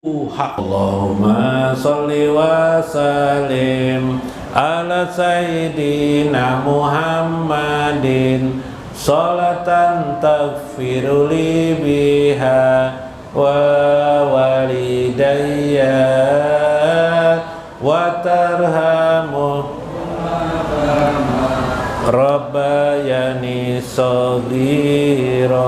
Allahumma salli wa sallim ala sayyidina Muhammadin salatan taghfiru li biha wa walidayya wa tarhamu rabbayani shaghira.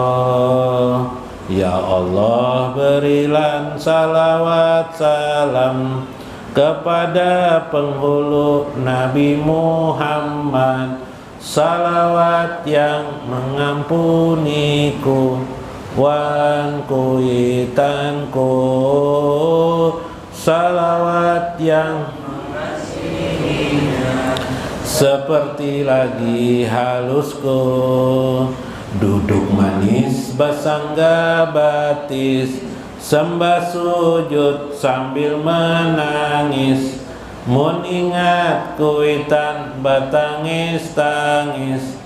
Ya Allah, berilah salawat salam kepada penghulu Nabi Muhammad, salawat yang mengampuniku wan kuitanku, salawat yang mengasihinya seperti lagi halusku. Duduk manis basangga batis, sembah sujud sambil menangis, mun ingat kuitan batangis-tangis,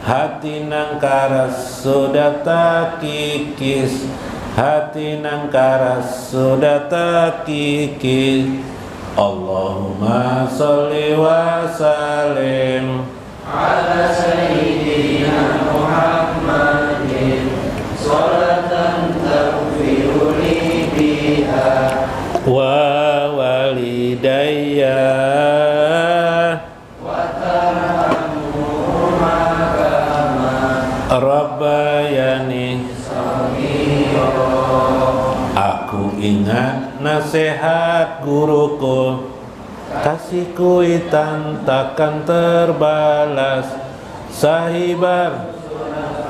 hati nang karas sudah tak kikis, hati nang karas sudah tak kikis. Allahumma sholli wa sallim ala sayyidina Muhammadin salatan taghfiru li biha wa walidayya wa tarhamhuma kama rabbayani shaghira. Aku ingat nasihat guruku, kasih kuitan takkan terbalas, sahibar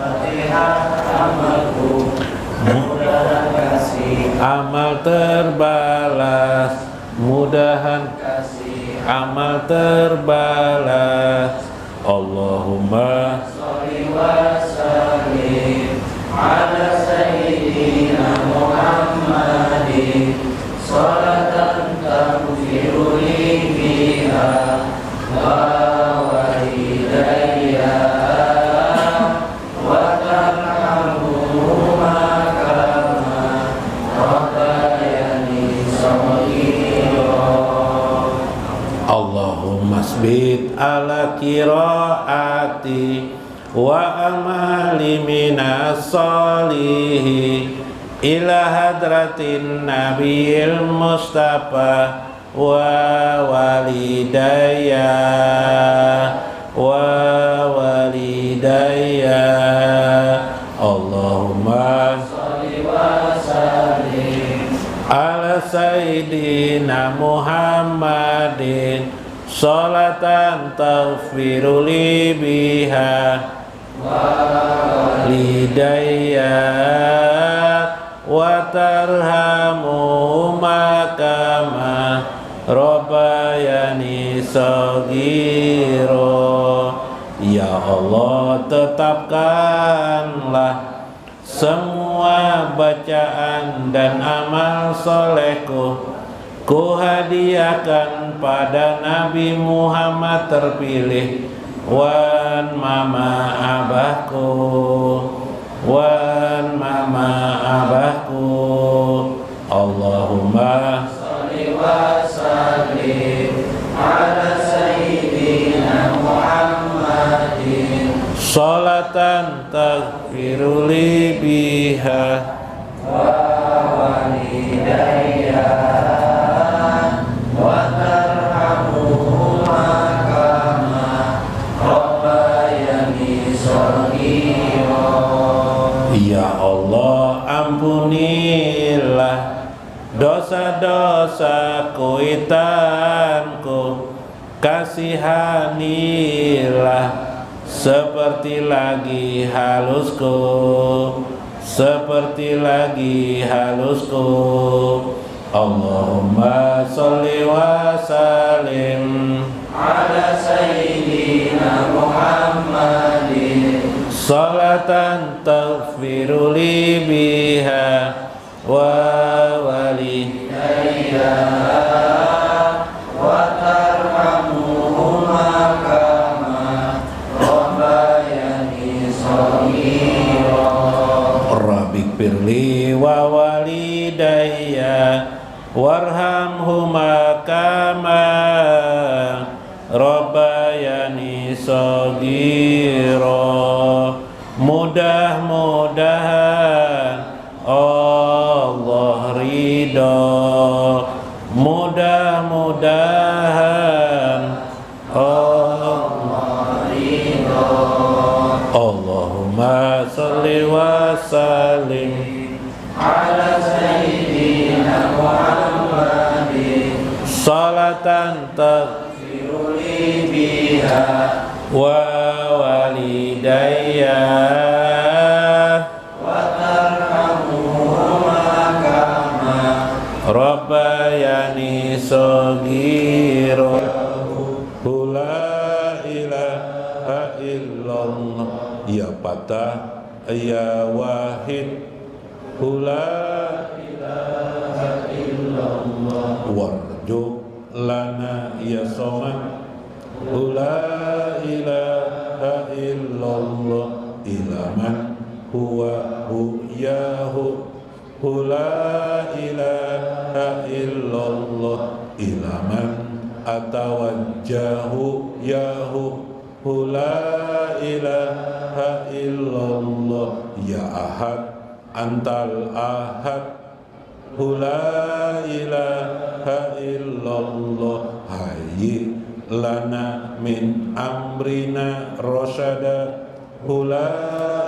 Fatihah amalku, mudahan kasih amal terbalas, mudahan kasih amal terbalas. Allahumma sholli wa sallim ala sayyidina Muhammadin salatan taghfiru li biha wa walidayya wa tarhamhuma kama rabbayani shaghira. Allahumma sbit ala qiraati wa amali minas solihi ila hadratin nabiyil mustafa wa walidayya wa walidayya. Allahumma sholli wa sallim ala sayyidina Muhammadin salatan taghfiru li biha wa walidayya wa tarhamhuma kama rabbayani shaghira. Ya Allah, tetapkanlah semua bacaan dan amal solehku ku hadiahkan pada Nabi Muhammad terpilih wan mama abahku, wan mama abahku. Allahumma sholli wa sallim ala sayyidina Muhammadin salatan taghfiru li biha wa walidayya wa tarhamhuma kama rabbayani shaghira. Ya Allah, ampunilah dosa-dosa kuitanku, kasihanilah seperti lagi halusku, seperti lagi halusku. Allahumma sholli wa sallim ala sayyidina Muhammadin salatan taghfiru li biha wa walidayya wa tarhamhuma kama rabbayani shaghira. Rabbik firli wa walidayya warhamhuma kama rabbayani shaghira. Mudah-mudahan Allah ridha, mudah-mudahan Allah ridha. Allahumma sholli wa sallim ala sayyidina Muhammadin salatan taghfiru li biha wa walidayya wa tarhamuhuma kama rabbayani shaghira. La ilaha illallah ya patah ya wahid. La ilaha illallah warju lana ya somad. La ilaha illallah ilaman huwa yahu. La ilaha illallah ilaman atawajjahu yahu. La ilaha illallah ya ahad antal ahad. La ilaha illallah hayyi lana min amrina rasyada. La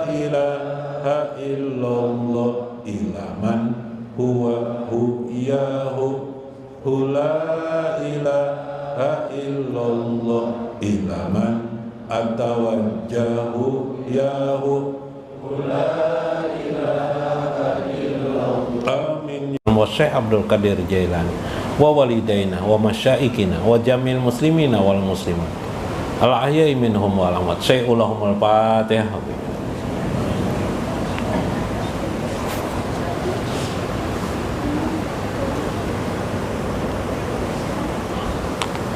ilaha illallah ilaman huwa yahu. La ilaha illallah ilaman atawajjahu yahu. La ilaha illallah. Amin. Wa Syekh Abdul Qadir Jailani wa walidaina wa masyaikina wa jamil muslimina wal muslimat al ahya'i minhum wal amwat. Syai'ulahumul Fatihah.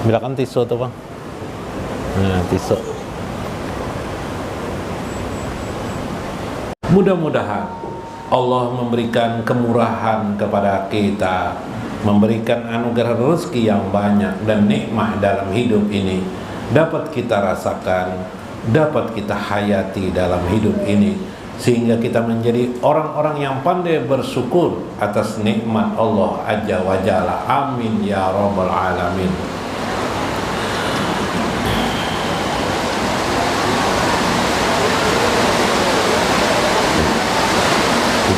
Bilakan tisu tuh Bang. Nah, tisu. Mudah-mudahan Allah memberikan kemurahan kepada kita, memberikan anugerah rezeki yang banyak dan nikmat dalam hidup ini dapat kita rasakan, dapat kita hayati dalam hidup ini, sehingga kita menjadi orang-orang yang pandai bersyukur atas nikmat Allah Azza wa Jalla. Amin ya rabbal alamin.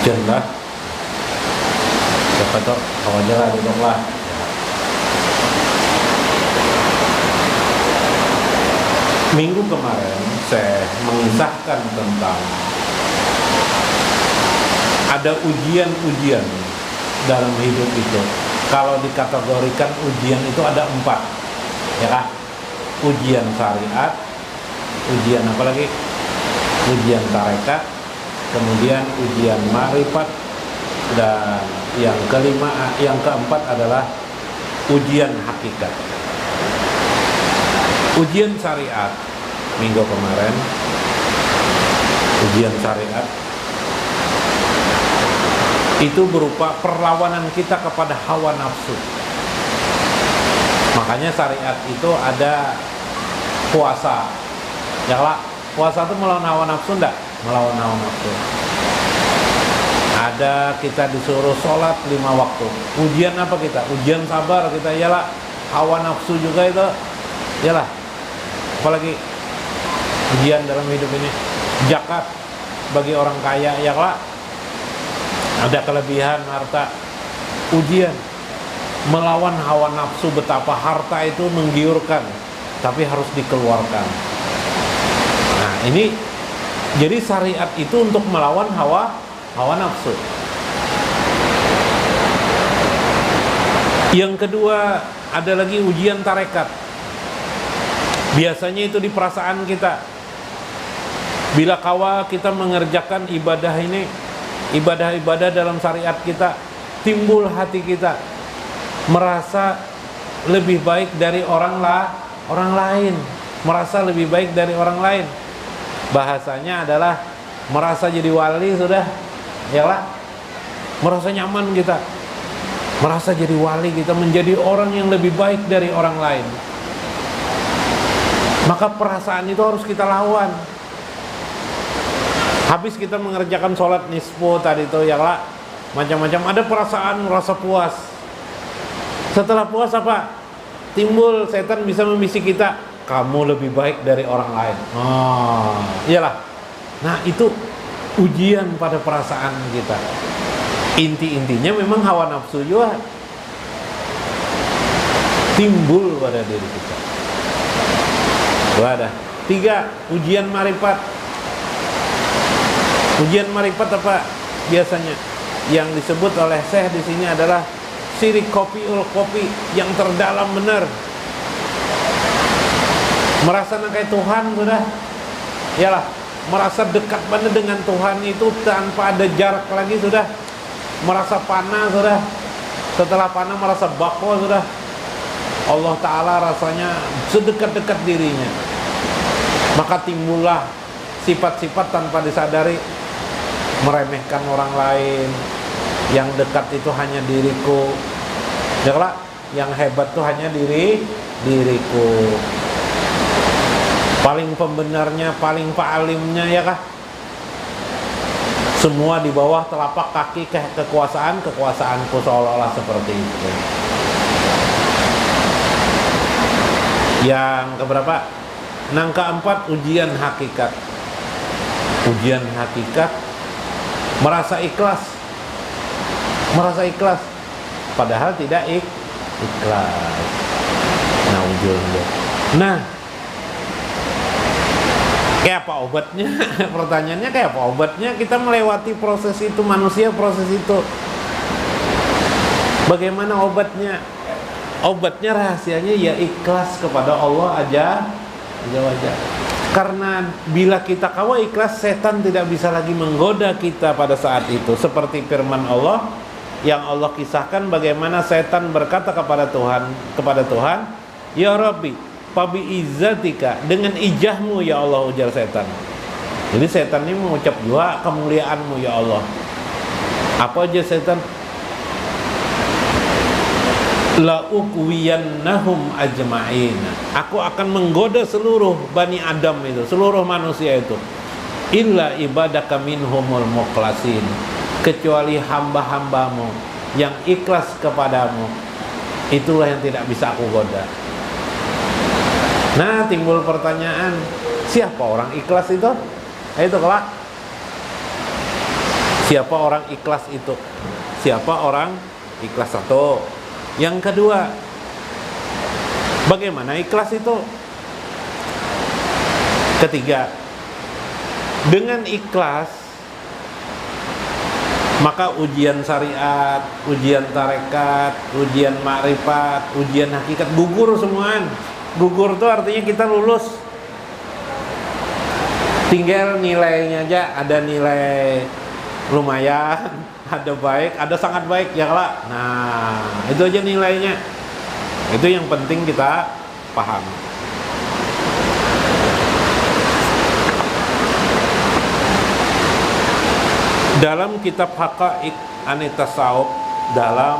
Hujan lah, siapa tahu awal jalan duduk lah. Minggu kemarin saya mengisahkan tentang ada ujian-ujian dalam hidup itu. Kalau dikategorikan ujian itu ada 4, ya kan? Ujian syariat, ujian apa lagi? Ujian tarekat, kemudian ujian ma'rifat, dan yang keempat adalah ujian hakikat. Ujian syariat minggu kemarin, ujian syariat itu berupa perlawanan kita kepada hawa nafsu. Makanya syariat itu ada puasa. Ya lah, puasa itu melawan hawa nafsu enggak? Melawan hawa nafsu. Ada kita disuruh sholat 5 waktu. Ujian apa kita? Ujian sabar kita. Yalah, hawa nafsu juga itu. Yalah. Apalagi ujian dalam hidup ini. Zakat bagi orang kaya, yalah. Ada kelebihan harta. Ujian melawan hawa nafsu, betapa harta itu menggiurkan, tapi harus dikeluarkan. Nah, ini jadi syariat itu untuk melawan hawa nafsu. Yang kedua, ada lagi ujian tarekat. Biasanya itu di perasaan kita. Bila kawa kita mengerjakan ibadah ini, ibadah-ibadah dalam syariat kita, timbul hati kita merasa lebih baik dari orang lain, merasa lebih baik dari orang lain. Bahasanya adalah merasa jadi wali sudah, ya lah, merasa nyaman kita. merasa jadi wali, kita menjadi orang yang lebih baik dari orang lain. Maka perasaan itu harus kita lawan. Habis kita mengerjakan sholat nisfu tadi itu ya lah, macam-macam, ada perasaan rasa puas. Setelah puas apa? Timbul setan bisa membisik kita, kamu lebih baik dari orang lain. Iyalah. Nah, itu ujian pada perasaan kita. Inti-intinya memang hawa nafsu juga timbul pada diri kita. Wadah. 3, ujian marifat. Ujian marifat apa biasanya? Yang disebut oleh Syekh di sini adalah syirik kopiul kopi, yang terdalam benar. Merasa kayak Tuhan sudah. Yalah, merasa dekat benar dengan Tuhan itu tanpa ada jarak lagi sudah. Merasa panah sudah. Setelah panah merasa bako sudah. Allah Ta'ala rasanya sedekat-dekat dirinya. Maka timbullah sifat-sifat tanpa disadari, meremehkan orang lain. Yang dekat itu hanya diriku. Janganlah, yang hebat itu hanya diriku. Paling pembenarnya, paling pa'alimnya ya kah? Semua di bawah telapak kaki kekuasaanku, seolah-olah seperti itu. Yang keberapa? Keempat, ujian hakikat. Ujian hakikat, merasa ikhlas. Padahal tidak ikhlas. Nah, kayak apa obatnya? Pertanyaannya kayak apa obatnya? Kita melewati proses itu, manusia proses itu. Bagaimana obatnya? Obatnya rahasianya ya ikhlas kepada Allah aja. Karena bila kita kawa ikhlas, setan tidak bisa lagi menggoda kita pada saat itu. Seperti firman Allah yang Allah kisahkan bagaimana setan berkata kepada Tuhan, ya Rabbi, fabi izzatika, dengan ijahmu ya Allah, ujar setan. Jadi setan ini mengucap juga kemuliaanmu ya Allah. Apa aja setan? La uqwiyannahum ajma'in. Aku akan menggoda seluruh Bani Adam itu, seluruh manusia itu. Illa ibadaka minhumul mukhlasin, kecuali hamba-hambamu yang ikhlas kepadamu. Itulah yang tidak bisa aku goda. Nah, timbul pertanyaan, siapa orang ikhlas itu? Itu kelak. Siapa orang ikhlas itu? Siapa orang ikhlas? Satu. Yang kedua, bagaimana ikhlas itu? Ketiga, dengan ikhlas maka ujian syariat, ujian tarekat, ujian makrifat, ujian hakikat gugur semuaan. Gugur itu artinya kita lulus. Tinggal nilainya aja, ada nilai lumayan, ada baik, ada sangat baik ya lah. Nah, itu aja nilainya. Itu yang penting kita paham. Dalam kitab Haqaiq An-Tasawuf, dalam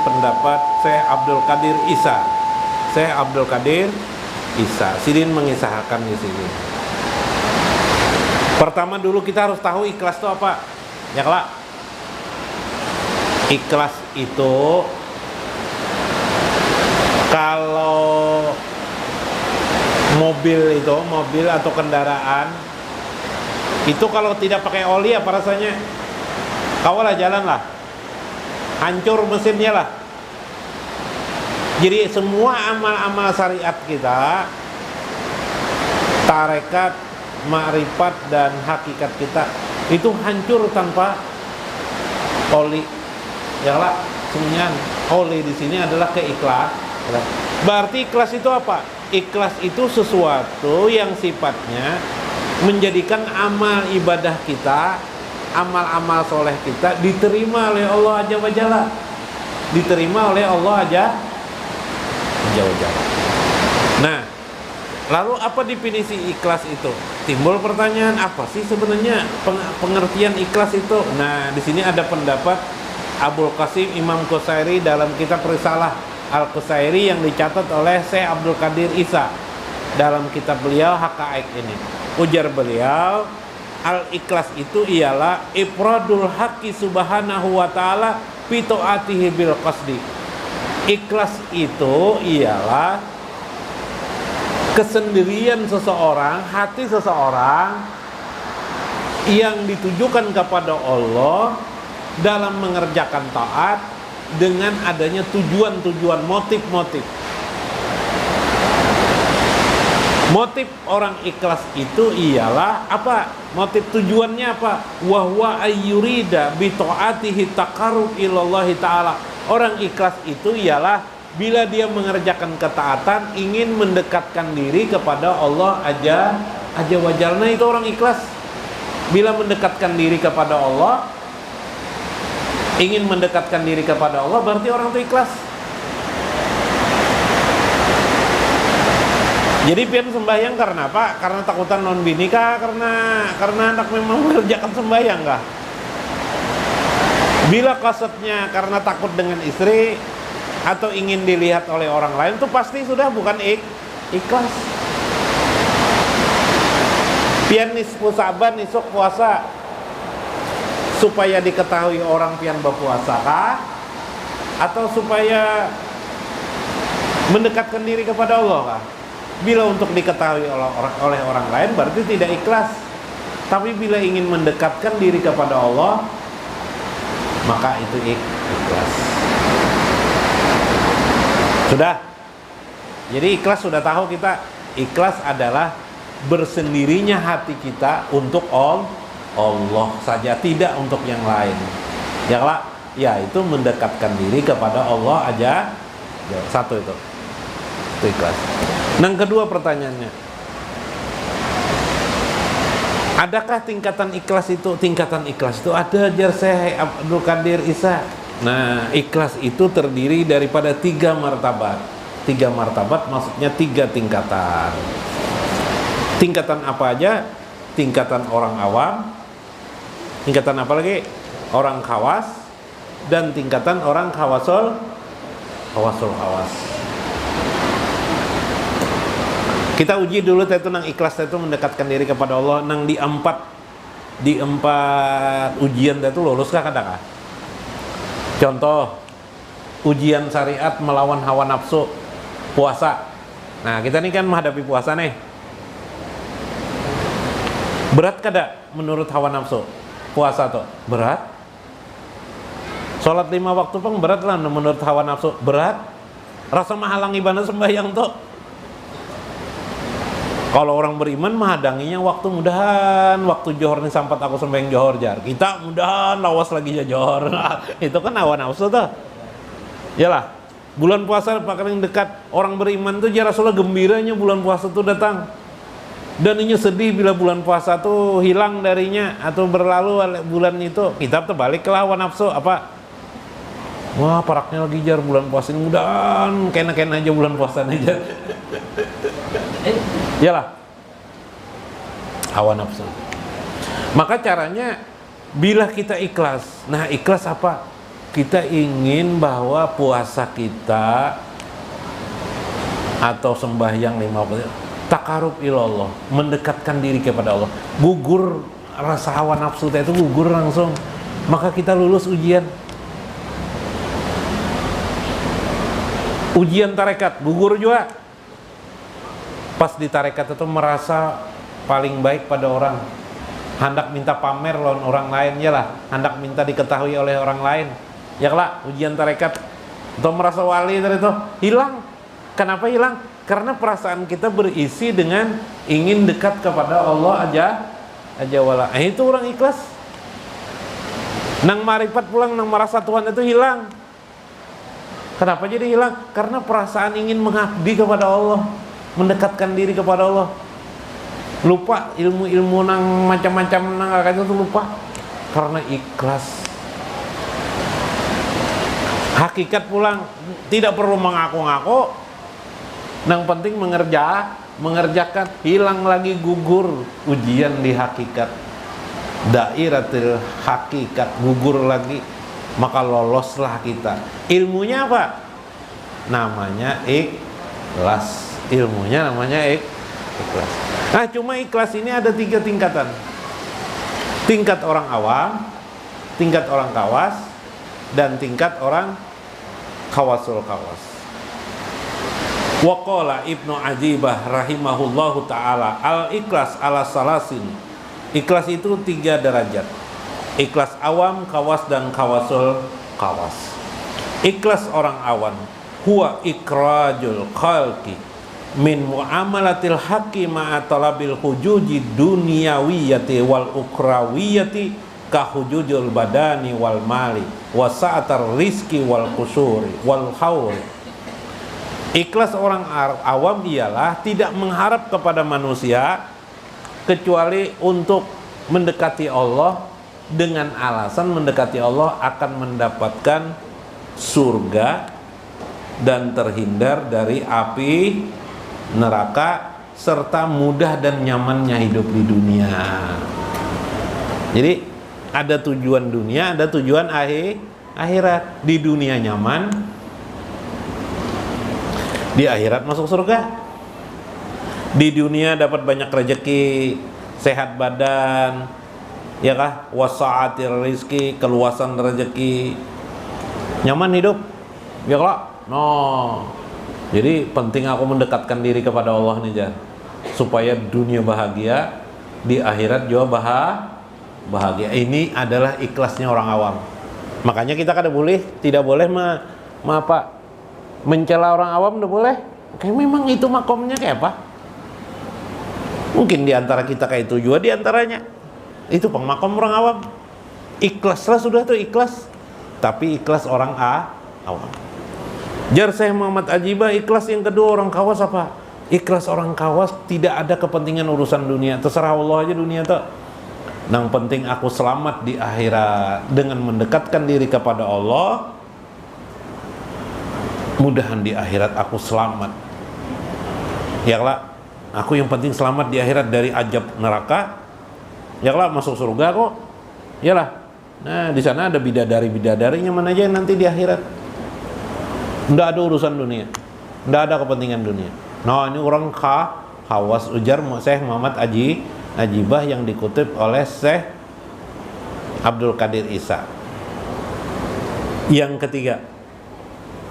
pendapat Syekh Abdul Qadir Isa, Sidin mengisahkan di sini. Pertama dulu kita harus tahu ikhlas itu apa. Ya kelak. Ikhlas itu kalau mobil atau kendaraan itu kalau tidak pakai oli apa rasanya? Kawalah jalan lah. Hancur mesinnya lah. Jadi semua amal-amal syariat kita, tarekat, makrifat dan hakikat kita itu hancur tanpa oli. Ya lah, semuanya oli di sini adalah keikhlas. Berarti ikhlas itu apa? Ikhlas itu sesuatu yang sifatnya menjadikan amal ibadah kita, amal-amal soleh kita diterima oleh Allah Azza wa Jalla. Diterima oleh Allah Azza wa Jalla. Nah, lalu apa definisi ikhlas itu? Timbul pertanyaan, apa sih sebenarnya pengertian ikhlas itu? Nah, di sini ada pendapat Abul Qasim Imam Qusairi dalam kitab Risalah Al-Qusairi yang dicatat oleh Syekh Abdul Qadir Isa dalam kitab beliau Haqaiq ini. Ujar beliau, al-ikhlas itu ialah ifradul haqqi subhanahu wa ta'ala fi ta'atihi bil qasdi. Ikhlas itu ialah kesendirian seseorang, hati seseorang yang ditujukan kepada Allah dalam mengerjakan taat dengan adanya tujuan-tujuan, motif-motif. Motif orang ikhlas itu ialah apa? Motif tujuannya apa? Wa huwa ayyurida bi ta'atihi taqarrub ilallahi ta'ala. Orang ikhlas itu ialah bila dia mengerjakan ketaatan ingin mendekatkan diri kepada Allah aja wajalna, itu orang ikhlas. Bila mendekatkan diri kepada Allah, ingin mendekatkan diri kepada Allah, berarti orang itu ikhlas. Jadi pian sembahyang karena apa? Karena takutan non bini kah? Karena anak memang mengerjakan sembahyang kah? Bila kasetnya karena takut dengan istri atau ingin dilihat oleh orang lain, itu pasti sudah bukan ikhlas. Pian nisfu Sa'ban, nisuk puasa supaya diketahui orang pian berpuasa kah? Atau supaya mendekatkan diri kepada Allah kah? Bila untuk diketahui oleh orang lain berarti tidak ikhlas. Tapi bila ingin mendekatkan diri kepada Allah, maka itu ikhlas. Sudah. Jadi ikhlas sudah tahu kita. Ikhlas adalah bersendirinya hati kita untuk Allah saja, tidak untuk yang lain. Ya itu mendekatkan diri kepada Allah aja. Ya, satu itu ikhlas. Yang kedua pertanyaannya, adakah tingkatan ikhlas itu? Tingkatan ikhlas itu ada, ajar Syekh Abdul Qadir Isa. Nah, ikhlas itu terdiri daripada 3 martabat. 3 martabat maksudnya 3 tingkatan. Tingkatan apa aja? Tingkatan orang awam, tingkatan apa lagi? Orang khawas, dan tingkatan orang khawasul khawas. Kita uji dulu itu nang ikhlas itu mendekatkan diri kepada Allah. Nang di empat ujian itu luluskah kadang? Contoh ujian syariat melawan hawa nafsu, puasa. Nah kita ini kan menghadapi puasa nih. Berat kada menurut hawa nafsu puasa tuh? Berat. Sholat 5 waktu pun berat lah menurut hawa nafsu. Berat. Rasa menghalangi ibadah sembahyang tuh. Kalau orang beriman menghadanginya waktu mudahan waktu johor nih sampai aku sembahyang johor jar. Kita mudahan lawas lagi ya johor. Itu kan hawa nafsu tuh. Yalah. Bulan puasa paling dekat orang beriman tuh ya Rasulullah gembiranya bulan puasa tuh datang. Dan ini sedih bila bulan puasa tuh hilang darinya atau berlalu bulan itu. Kita tuh balik ke hawa nafsu apa? Wah paraknya lagi jar bulan puasa ini mudahan kena-kena aja bulan puasa aja. Yalah, hawa nafsu. Maka caranya bila kita ikhlas. Nah ikhlas apa? Kita ingin bahwa puasa kita atau sembahyang 5 waktu taqarrub ilallah, mendekatkan diri kepada Allah. Gugur rasa hawa nafsu itu gugur langsung. Maka kita lulus ujian. Ujian tarekat gugur juga. Pas di tarekat itu merasa paling baik pada orang, hendak minta pamer lawan orang lain, ya lah, hendak minta diketahui oleh orang lain, ya lah. Ujian tarekat atau merasa wali dari itu hilang. Kenapa hilang? Karena perasaan kita berisi dengan ingin dekat kepada Allah aja wala. Itu orang ikhlas. Nang marifat pulang, nang merasa Tuhan itu hilang. Kenapa jadi hilang? Karena perasaan ingin mengabdi kepada Allah, mendekatkan diri kepada Allah. Lupa ilmu-ilmu nang macam-macam nang itu lupa karena ikhlas. Hakikat pulang tidak perlu mengaku-ngaku. Yang penting mengerjakan, hilang lagi gugur ujian di hakikat. Dairatul hakikat gugur lagi. maka loloslah kita. Ilmunya apa? Namanya ikhlas. Ilmunya namanya ikhlas. Nah, cuma ikhlas ini ada 3 tingkatan. Tingkat orang awam, tingkat orang kawas, dan tingkat orang khawasul khawas. Waqala Ibnu Ajibah rahimahullahu ta'ala, al-ikhlas ala salasin. Ikhlas itu 3 derajat. Ikhlas awam, kawas, dan khawasul kawas. Ikhlas orang awam huwa ikrajul khalqi min muamalatil haqqi ma'a talabil hujuji dunyawiyati wal ukrawiyati ka hujujul badani wal mali wa sa'atar rizki wal kusuri wal khawri. Ikhlas orang awam ialah tidak mengharap kepada manusia kecuali untuk mendekati Allah, dengan alasan mendekati Allah akan mendapatkan surga dan terhindar dari api neraka serta mudah dan nyamannya hidup di dunia. Jadi ada tujuan dunia, ada tujuan akhirat. Di dunia nyaman, di akhirat masuk surga. Di dunia dapat banyak rezeki, sehat badan, ya kah? Wasa'atir rizki, keluasan rezeki, nyaman hidup, ya kah? No. Jadi penting aku mendekatkan diri kepada Allah nih, Jan, supaya dunia bahagia, di akhirat juga bahagia. Ini adalah ikhlasnya orang awam. Makanya kita tidak boleh mencela orang awam, tidak boleh. Kayak memang itu makomnya kayak apa? Mungkin diantara kita kayak itu juga diantaranya. Itu pemakom orang awam. Ikhlaslah sudah tuh ikhlas. Tapi ikhlas orang awam. Jar Syekh Muhammad Ajibah, ikhlas yang kedua orang kawas apa? Ikhlas orang kawas tidak ada kepentingan urusan dunia. Terserah Allah aja dunia tuh. Yang penting aku selamat di akhirat dengan mendekatkan diri kepada Allah. Mudahan di akhirat aku selamat. Ya lah, aku yang penting selamat di akhirat dari azab neraka. Ya lah, masuk surga kok. Ya lah. Nah, di sana ada bidadari-bidadarinya mana aja nanti di akhirat. Nggak ada urusan dunia, nggak ada kepentingan dunia. Nah, ini orang khawas, ujar Syekh Muhammad Ajibah yang dikutip oleh Syekh Abdul Qadir Isa. Yang ketiga,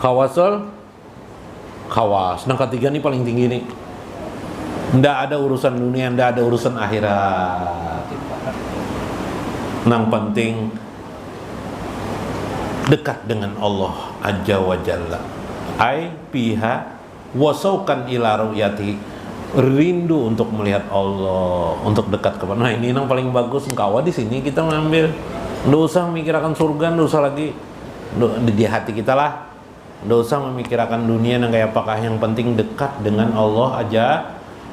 khawasul khawas. Nah, ketiga ini paling tinggi nih. Nggak ada urusan dunia, nggak ada urusan akhirat. Yang penting dekat dengan Allah Azza wa Jalla. Ai piha wasaukan ila ru'yati, rindu untuk melihat Allah, untuk dekat kepada. Nah, ini yang paling bagus engkau di sini kita ngambil. Enggak usah memikirkan surga, enggak usah lagi di hati kita lah. Enggak usah memikirkan dunia yang kayak apakah, yang penting dekat dengan Allah aja,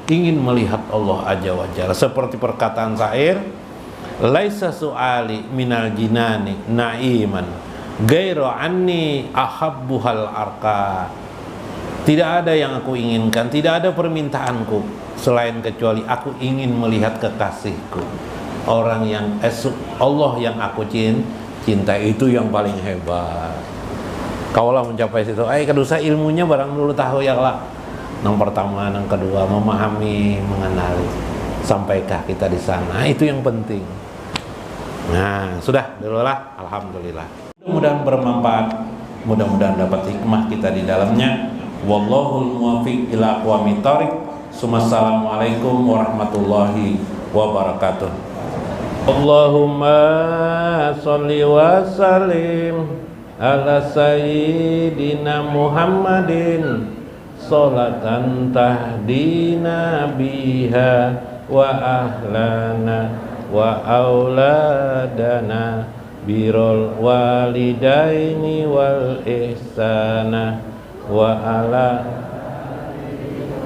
ingin melihat Allah Azza wa Jalla. Seperti perkataan syair, laisa su'ali minal jinani na'iman Gairo anni ahabbuhal arka. Tidak ada yang aku inginkan, tidak ada permintaanku selain kecuali aku ingin melihat kekasihku. Orang yang Allah yang aku cinta, itu yang paling hebat. Kaulah mencapai situ. Kedusa ilmunya barang dulu tahu ya lah. Yang pertama, yang kedua memahami, mengenali. Sampaikah kita di sana? Itu yang penting. Nah, sudah dulu lah. Alhamdulillah. Mudah-mudahan bermanfaat, mudah-mudahan dapat hikmah kita di dalamnya. Wallahul muwaffiq ila aqwamit thoriq. Assalamualaikum warahmatullahi wabarakatuh. Allahumma sholli wa sallim ala sayyidina Muhammadin sholatan tahdina biha wa ahlana wa auladana birrul walidaini wal ihsana wa ala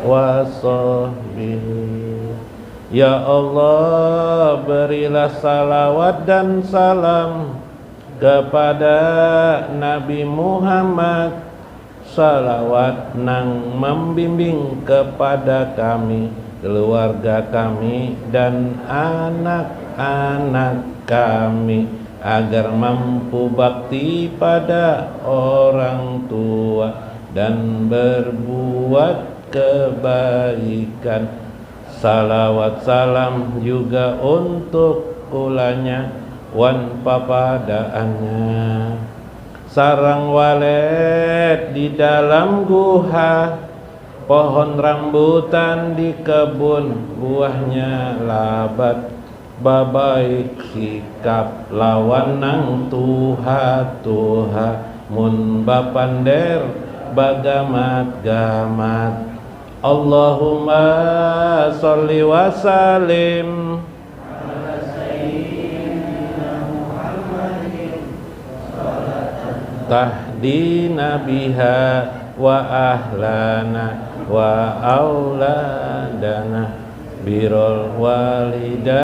wa sahbihi. Ya Allah, berilah salawat dan salam kepada Nabi Muhammad, salawat nang membimbing kepada kami, keluarga kami dan anak-anak kami agar mampu bakti pada orang tua dan berbuat kebaikan. Salawat salam juga untuk ulanya wan papadaannya. Sarang walet di dalam guha, pohon rambutan di kebun buahnya labat, babaik sikap lawan nang tuha mun bapander bagamat gamat. Allahumma sholli wa sallim tahdina biha wa ahlana wa auladana birrul walidain